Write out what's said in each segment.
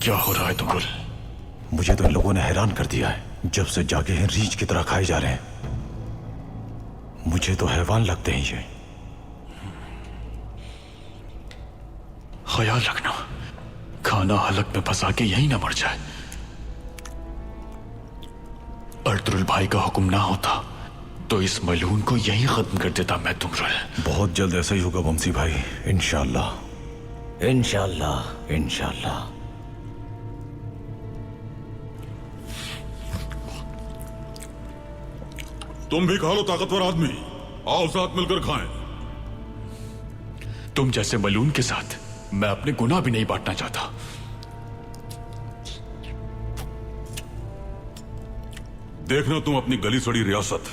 क्या हो रहा है तुमरुल? मुझे तो इन लोगों ने हैरान कर दिया है। जब से जागे हैं रीछ की तरह खाए जा रहे हैं। मुझे तो हैवान लगते हैं ये। ख्याल रखना खाना हलक में फंसा के यही ना मर जाए। अर्तुरुल भाई का हुक्म ना होता तो इस मलून को यही खत्म कर देता मैं तुमरुल। बहुत जल्द ऐसा ही होगा वंशी भाई, इंशाल्लाह। इंशाल्लाह इंशाल्लाह। तुम भी खा लो ताकतवर आदमी, आओ साथ मिलकर खाएं। तुम जैसे मलून के साथ मैं अपने गुनाह भी नहीं बांटना चाहता। देखना तुम अपनी गली सड़ी रियासत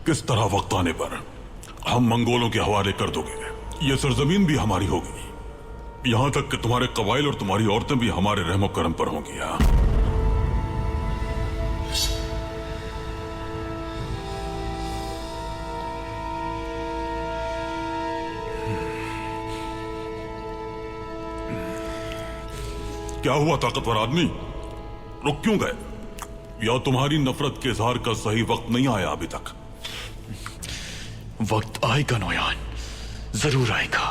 किस तरह वक्त आने पर हम मंगोलों के हवाले कर दोगे। ये सरजमीन भी हमारी होगी, यहां तक कि तुम्हारे कबाइल और तुम्हारी औरतें भी हमारे रहमो करम पर होंगी। हाँ, क्या हुआ ताकतवर आदमी, रुक क्यों गए? या तुम्हारी नफरत के इजहार का सही वक्त नहीं आया अभी तक? वक्त आएगा नौयान, जरूर आएगा।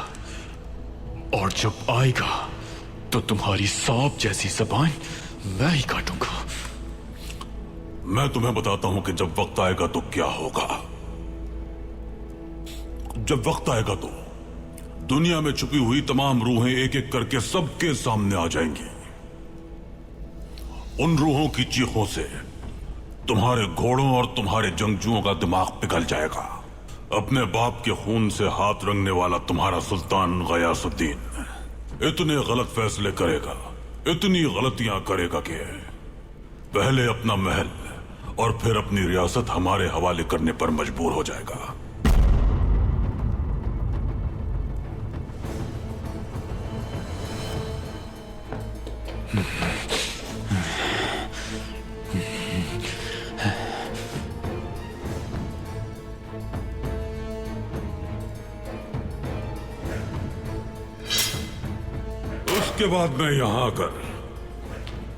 और जब आएगा तो तुम्हारी सांप जैसी जबान मैं ही काटूंगा। मैं तुम्हें बताता हूं कि जब वक्त आएगा तो क्या होगा। जब वक्त आएगा तो दुनिया में छुपी हुई तमाम रूहें एक एक करके सबके सामने आ जाएंगी। उन रूहों की चीखों से तुम्हारे घोड़ों और तुम्हारे जंगजुओं का दिमाग पिघल जाएगा। अपने बाप के खून से हाथ रंगने वाला तुम्हारा सुल्तान गयासुद्दीन इतने गलत फैसले करेगा, इतनी गलतियां करेगा कि पहले अपना महल और फिर अपनी रियासत हमारे हवाले करने पर मजबूर हो जाएगा। उसके बाद मैं यहां आकर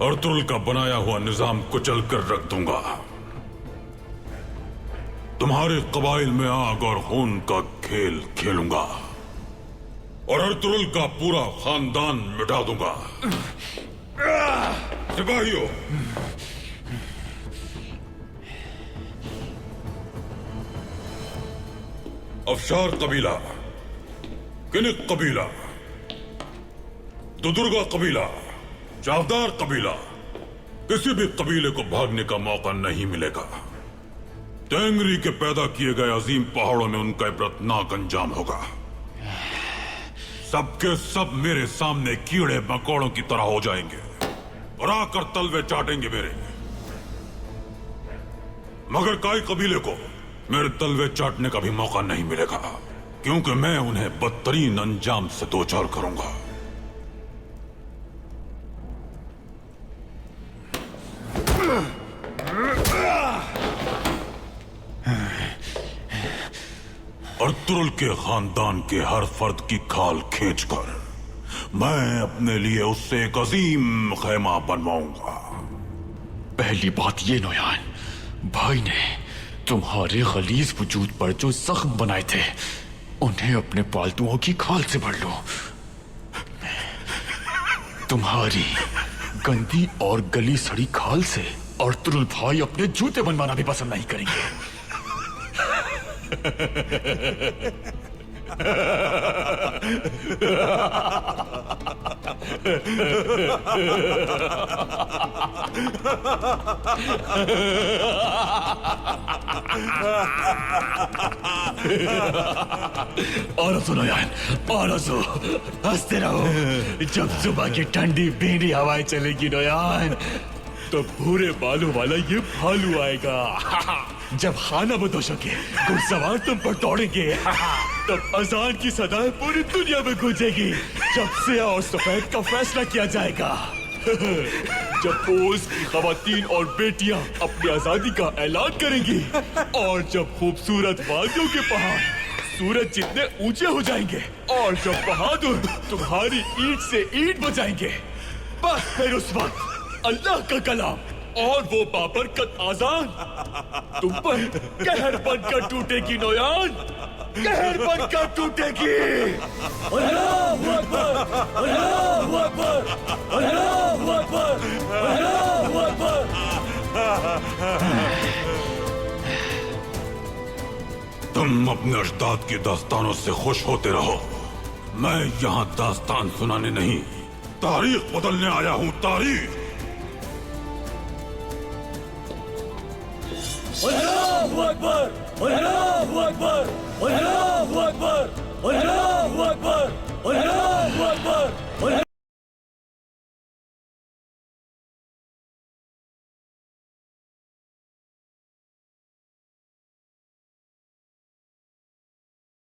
अर्तुरुल का बनाया हुआ निजाम कुचल कर रख दूंगा। तुम्हारे कबाइल में आग और खून का खेल खेलूंगा और अर्तुरुल का पूरा खानदान मिटा दूंगा। सिपाहियों, अफशार कबीला, किनिक कबीला, दुदुर्गा कबीला, चावदार कबीला, किसी भी कबीले को भागने का मौका नहीं मिलेगा। टेंगरी के पैदा किए गए अजीम पहाड़ों में उनका इबरतनाक अंजाम होगा। सबके सब मेरे सामने कीड़े मकोड़ों की तरह हो जाएंगे और आकर तलवे चाटेंगे मेरे। मगर काई कबीले को मेरे तलवे चाटने का भी मौका नहीं मिलेगा, क्योंकि मैं उन्हें बदतरीन अंजाम से दो चार करूंगा। अर्तुरुल के खानदान के हर फर्द की खाल खींचकर मैं अपने लिए उससे एक अजीम खैमा बनवाऊंगा। पहली बात ये नौयान, भाई ने तुम्हारे गलीज वजूद पर जो जख्म बनाए थे उन्हें अपने पालतुओं की खाल से भर लो। तुम्हारी गंदी और गली सड़ी खाल से अर्तुरुल भाई अपने जूते बनवाना भी पसंद नहीं करेंगे। और सुनो यार, और सो हंसते रहो। जब सुबह की ठंडी भींडी हवाएं चलेगी नोयान तो भूरे बालों वाला ये भालू आएगा। जब खाना बदोशों के घुड़सवार तुम पर दौड़ेंगे तब अजान की सदाएं पूरी दुनिया में गूंजेगी। जब सिया और सफेद का फैसला किया जाएगा, जब ओस की खवातीन और बेटियां अपनी आजादी का ऐलान करेंगी, और जब खूबसूरत वादियों के पहाड़ सूरज जितने ऊंचे हो जाएंगे, और जब बहादुर तुम्हारी ईंट से ईंट बजाएंगे, बस फिर उस वक्त अल्लाह का कलाम और वो बाबरकत आजान तुम पर कहर बनकर टूटेगी नोयान, कहर बनकर टूटेगी। अल्लाहू अकबर, अल्लाहू अकबर, अल्लाहू अकबर, अल्लाहू अकबर। तुम अपने अजदाद की दास्तानों से खुश होते रहो। मैं यहाँ दास्तान सुनाने नहीं, तारीख बदलने आया हूँ, तारीख। अल्लाहू अकबर, अल्लाह